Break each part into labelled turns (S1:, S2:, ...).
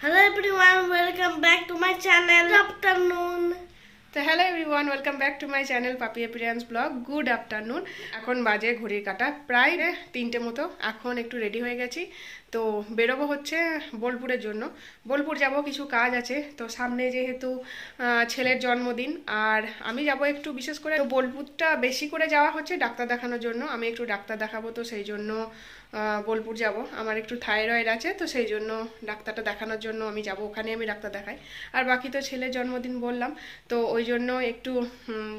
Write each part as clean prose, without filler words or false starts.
S1: Hello everyone, welcome back to my channel. Good afternoon.
S2: তো hello everyone, welcome back to my channel পাপি appearance blog. Good afternoon. এখন বাজে ঘড়ির কাঁটা প্রায় 3টে মতো। এখন একটু রেডি হয়ে গেছি, তো বেরোবো হচ্ছে বোলপুরের জন্য। বোলপুর যাব, কিছু কাজ আছে। তো সামনে যেহেতু ছেলের জন্মদিন, আর আমি যাব একটু বিশেষ করে। তো বোলপুরটা বেশি করে যাওয়া হচ্ছে ডাক্তার দেখানোর জন্য। আমি একটু ডাক্তার দেখাবো, তো সেই জন্য বোলপুর যাব। আমার একটু থাইরয়েড আছে, তো সেই জন্য ডাক্তারটা দেখানোর জন্য আমি যাব, ওখানে আমি ডাক্তার দেখাই। আর বাকি তো ছেলের জন্মদিন বললাম, তো ওই জন্য একটু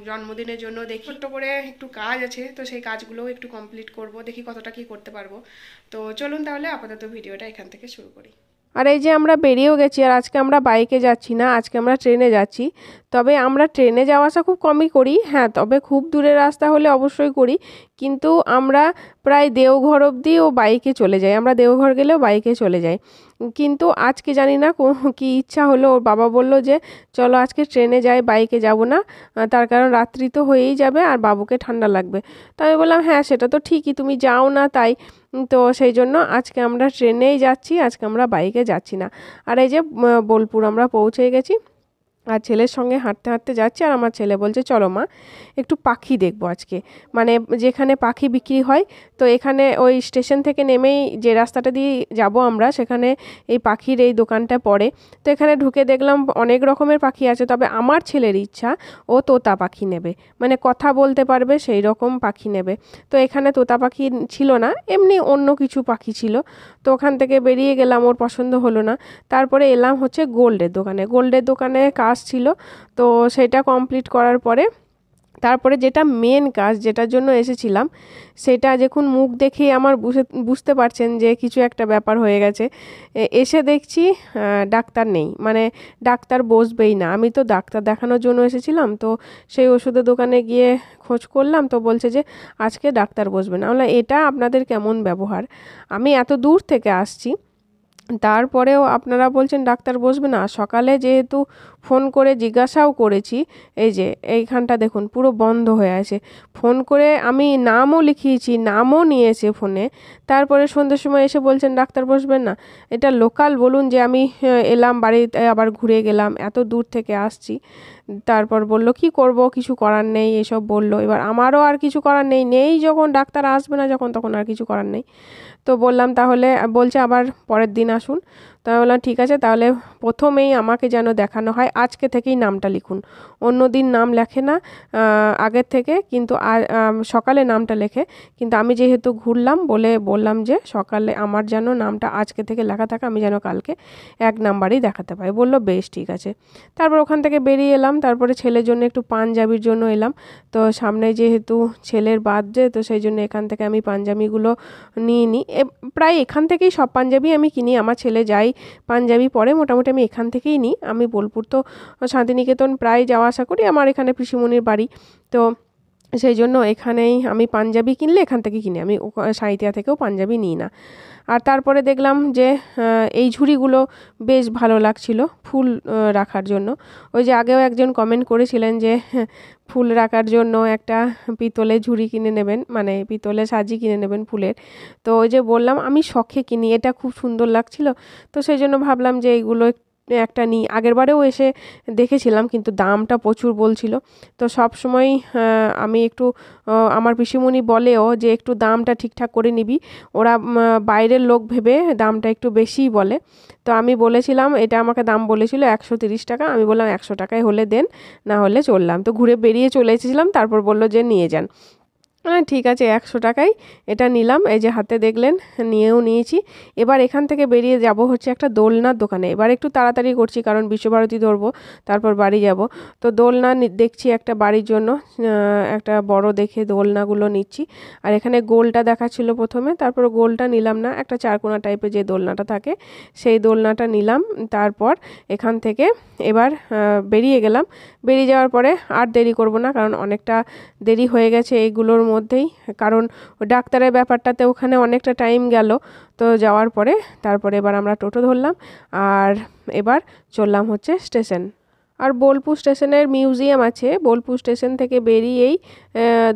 S2: জন্মদিনের জন্য দেখি ছোট্ট করে একটু কাজ আছে, তো সেই কাজগুলোও একটু কমপ্লিট করব, দেখি কতটা কি করতে পারবো। তো চলুন তাহলে আপাতত ভিডিওটা এখান থেকে শুরু করি। আর এই যে আমরা বেরিয়েও গেছি, আর আজকে আমরা বাইকে যাচ্ছি না, আজকে আমরা ট্রেনে যাচ্ছি। তবে আমরা ট্রেনে যাওয়া আসা খুব কমই করি, হ্যাঁ, তবে খুব দূরের রাস্তা হলে অবশ্যই করি। কিন্তু আমরা প্রায় দেওঘর অবধি ও বাইকে চলে যাই, আমরা দেওঘর গেলেও বাইকে চলে যাই। কিন্তু আজকে জানি না কি ইচ্ছা হলো, ওর বাবা বলল যে চলো আজকে ট্রেনে যাই, বাইকে যাব না, তার কারণ রাত্রি তো হয়েই যাবে আর বাবুকে ঠান্ডা লাগবে। তো আমি বললাম হ্যাঁ সেটা তো ঠিকই, তুমি যাও না তাই। তো সেই জন্য আজকে আমরা ট্রেনেই যাচ্ছি, আজকে আমরা বাইকে যাচ্ছি না। আর এই যে বোলপুর আমরা পৌঁছে গেছি, আর ছেলের সঙ্গে হাঁটতে হাঁটতে যাচ্ছি। আর আমার ছেলে বলছে চলো মা একটু পাখি দেখবো আজকে, মানে যেখানে পাখি বিক্রি হয়। তো এখানে ওই স্টেশন থেকে নেমেই যে রাস্তাটা দিয়ে যাব আমরা, সেখানে এই পাখির এই দোকানটা পড়ে। তো এখানে ঢুকে দেখলাম অনেক রকমের পাখি আছে, তবে আমার ছেলের ইচ্ছা ও তোতা পাখি নেবে, মানে কথা বলতে পারবে সেই রকম পাখি নেবে। তো এখানে তোতা পাখি ছিল না, এমনি অন্য কিছু পাখি ছিল। তো ওখান থেকে বেরিয়ে গেলাম, ওর পছন্দ হলো না। তারপরে এলাম হচ্ছে গোল্ডের দোকানে। গোল্ডের দোকানে কাজ ছিল, তো সেটা কমপ্লিট করার পরে তারপরে যেটা মেন কাজ, যেটার জন্য এসেছিলাম, সেটা যখন মুখ দেখেই আমার বুঝতে পারছেন যে কিছু একটা ব্যাপার হয়ে গেছে। এসে দেখছি ডাক্তার নেই, মানে ডাক্তার বসবেই না। আমি তো ডাক্তার দেখানোর জন্য এসেছিলাম, তো সেই ওষুধের দোকানে গিয়ে খোঁজ করলাম, তো বলছে যে আজকে ডাক্তার বসবে না। বললাম এটা আপনাদের কেমন ব্যবহার, আমি এত দূর থেকে আসছি, তারপরেও আপনারা বলছেন ডাক্তার বসবে না। সকালে যেহেতু ফোন করে জিজ্ঞাসাও করেছি, এই যে এইখানটা দেখুন পুরো বন্ধ হয়ে আছে। ফোন করে আমি নামও লিখিয়েছি, নামও নিয়েছে ফোনে। তারপরে সন্ধ্যের সময় এসে বলছেন ডাক্তার বসবেন না। এটা লোকাল বলুন, যে আমি এলাম বাড়িতে আবার ঘুরে গেলাম, এত দূর থেকে আসছি। তারপর বলল কি করব, কিছু করার নেই, এসব বলল। এবার আমারও আর কিছু করার নেই যখন ডাক্তার আসবে না যখন, তখন আর কিছু করার নেই। তো বললাম তাহলে, বলছে আবার পরের দিন আসুন। তো আমি বললাম ঠিক আছে, তাহলে প্রথমেই আমাকে যেন দেখানো হয়, আজকে থেকেই নামটা লিখুন। অন্য দিন নাম লেখে না আগের থেকে, কিন্তু সকালে নামটা লেখে। কিন্তু আমি যেহেতু ঘুরলাম বলে বললাম যে সকালে আমার যেন নামটা আজকে থেকে লেখা থাকে, আমি যেন কালকে 1 নাম্বারই দেখাতে পাই। বললো বেশ ঠিক আছে। তারপর ওখান থেকে বেরিয়ে এলাম, তারপরে ছেলের জন্য একটু পাঞ্জাবির জন্য এলাম। তো সামনে যেহেতু ছেলের বার্থডে, তো সেই জন্য এখান থেকে আমি পাঞ্জাবিগুলো নিয়ে নিই। প্রায় এখান থেকেই সব পাঞ্জাবি আমি কিনি, আমার ছেলে যাই পাঞ্জাবি পরে মোটামুটি আমি এখান থেকেই নিই। আমি বোলপুর তো শান্তিনিকেতন প্রায় যাওয়া আসা করি, আমার এখানে পিসিমণির বাড়ি। তো সেই জন্য এখানেই আমি পাঞ্জাবি কিনলে এখান থেকে কিনি, আমি সাঁইথিয়া থেকেও পাঞ্জাবি নিই না। আর তারপরে দেখলাম যে এই ঝুড়িগুলো বেশ ভালো লাগছিল ফুল রাখার জন্য। ওই যে আগেও একজন কমেন্ট করেছিলেন যে ফুল রাখার জন্য একটা পিতলের ঝুড়ি কিনে নেবেন, মানে পিতলের সাজি কিনে নেবেন ফুলের। তো ওই যে বললাম আমি শখে কিনি, এটা খুব সুন্দর লাগছিল, তো সেই জন্য ভাবলাম যে এইগুলো একটা নিই। আগেরবারেও এসে দেখেছিলাম, কিন্তু দামটা প্রচুর বলছিল। তো সব সময় আমি একটু আমার পিসিমণি বলেও যে একটু দামটা ঠিকঠাক করে নিবি, ওরা বাইরের লোক ভেবে দামটা একটু বেশিই বলে। তো আমি বলেছিলাম, এটা আমাকে দাম বলেছিল 130 টাকা, আমি বললাম 100 টাকায় হলে দেন, না হলে চললাম। তো ঘুরে বেরিয়ে চলে এসেছিলাম, তারপর বললো যে নিয়ে যান। ঠিক আছে 100 টাকায় এটা নিলাম। এই যে হাতে দেখলেন, নিয়েও নিয়েছি। এবার এখান থেকে বেরিয়ে যাব হচ্ছে একটা দোলনার দোকানে। এবার একটু তাড়াতাড়ি করছি, কারণ বিশ্বভারতী ধরবো, তারপর বাড়ি যাব। তো দোলনা দেখছি একটা বাড়ির জন্য, একটা বড় দেখে দোলনাগুলো নিচ্ছি। আর এখানে গোলটা দেখাচ্ছিল প্রথমে, তারপর গোলটা নিলাম না, একটা চারকোনা টাইপের যে দোলনাটা থাকে সেই দোলনাটা নিলাম। তারপর এখান থেকে এবার বেরিয়ে গেলাম। বেরিয়ে যাওয়ার পরে আর দেরি করব না, কারণ অনেকটা দেরি হয়ে গেছে এইগুলোর মধ্যেই, কারণ ডাক্তারের ব্যাপারটাতে ওখানে অনেকটা টাইম গেল। তো যাওয়ার পরে তারপরে এবার আমরা টোটো ধরলাম, আর এবার চললাম হচ্ছে স্টেশন। আর বোলপুর স্টেশনের মিউজিয়াম আছে। বোলপুর স্টেশন থেকে বেরিয়েই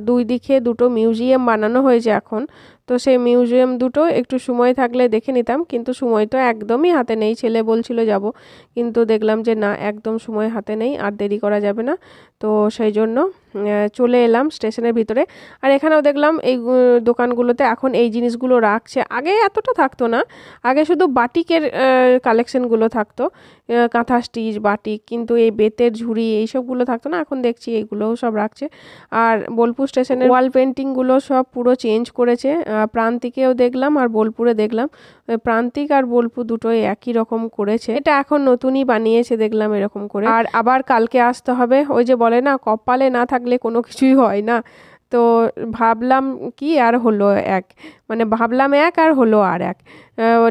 S2: দুই দিকে দুটো মিউজিয়াম বানানো হয়েছে এখন। তো সেই মিউজিয়াম দুটো একটু সময় থাকলে দেখে নিতাম, কিন্তু সময় তো একদমই হাতে নেই। ছেলে বলছিল যাব, কিন্তু দেখলাম যে না, একদম সময় হাতে নেই, আর দেরি করা যাবে না। তো সেই জন্য চলে এলাম স্টেশনের ভিতরে। আর এখানেও দেখলাম এই দোকানগুলোতে এখন এই জিনিসগুলো রাখছে, আগে এতটা থাকতো না। আগে শুধু বাটিকের কালেকশনগুলো থাকতো, কাঁথা স্টিচ, বাটিক, কিন্তু এই বেতের ঝুড়ি এইসবগুলো থাকতো না। এখন দেখছি এইগুলোও সব রাখছে। আর বোলপুর স্টেশনের ওয়াল পেন্টিংগুলো সব পুরো চেঞ্জ করেছে। প্রান্তিকেও দেখলাম আর বোলপুরে দেখলাম, প্রান্তিক আর বোলপুর দুটোই একই রকম করেছে। এটা এখন নতুনই বানিয়েছে দেখলাম এরকম করে। আর আবার কালকে আসতে হবে, ওই যে বলে না কপালে না থাকলে কোনো কিছুই হয় না। তো ভাবলাম কি আর হলো এক, মানে ভাবলাম এক আর হলো আর এক।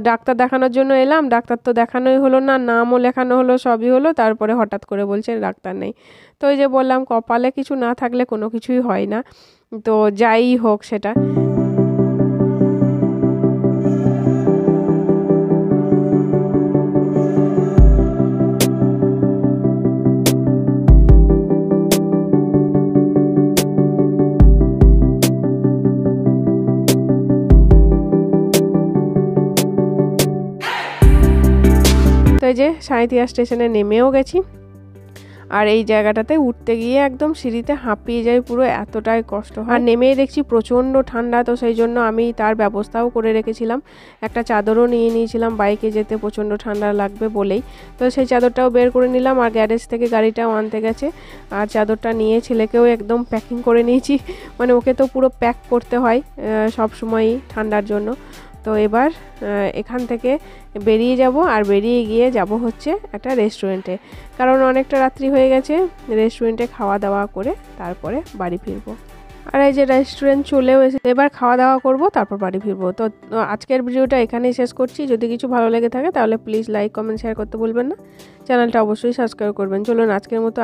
S2: ডাক্তার দেখানোর জন্য এলাম, ডাক্তার তো দেখানোই হলো না, নামও লেখানো হলো, সবই হলো, তারপরে হঠাৎ করে বলছে ডাক্তার নেই। তো ওই যে বললাম কপালে কিছু না থাকলে কোনো কিছুই হয় না। তো যাই হোক সেটা। তো এই যে সাঁইথিয়া স্টেশনে নেমেও গেছি। আর এই জায়গাটাতে উঠতে গিয়ে একদম সিঁড়িতে হাঁপিয়ে যায় পুরো, এতটাই কষ্ট হয়। আর নেমেই দেখছি প্রচণ্ড ঠান্ডা, তো সেই জন্য আমি তার ব্যবস্থাও করে রেখেছিলাম, একটা চাদরও নিয়ে নিয়েছিলাম, বাইকে যেতে প্রচণ্ড ঠান্ডা লাগবে বলেই। তো সেই চাদরটাও বের করে নিলাম, আর গ্যারেজ থেকে গাড়িটাও আনতে গেছে, আর চাদরটা নিয়ে ছেলেকেও একদম প্যাকিং করে নিয়েছি, মানে ওকে তো পুরো প্যাক করতে হয় সব সময়ই ঠান্ডার জন্য। তো এবার এখান থেকে বেরিয়ে যাব, আর বেরিয়ে গিয়ে যাব হচ্ছে একটা রেস্টুরেন্টে, কারণ অনেকটা রাত্রি হয়ে গেছে। রেস্টুরেন্টে খাওয়া দাওয়া করে তারপরে বাড়ি ফিরবো। আর এই যে রেস্টুরেন্ট চলেও এসে এবার খাওয়া দাওয়া করব, তারপর বাড়ি ফিরবো। তো আজকের ভিডিওটা এখানেই শেষ করছি। যদি কিছু ভালো লেগে থাকে তাহলে প্লিজ লাইক, কমেন্ট, শেয়ার করতে ভুলবেন না। চ্যানেলটা অবশ্যই সাবস্ক্রাইব করবেন। চলুন আজকের মতো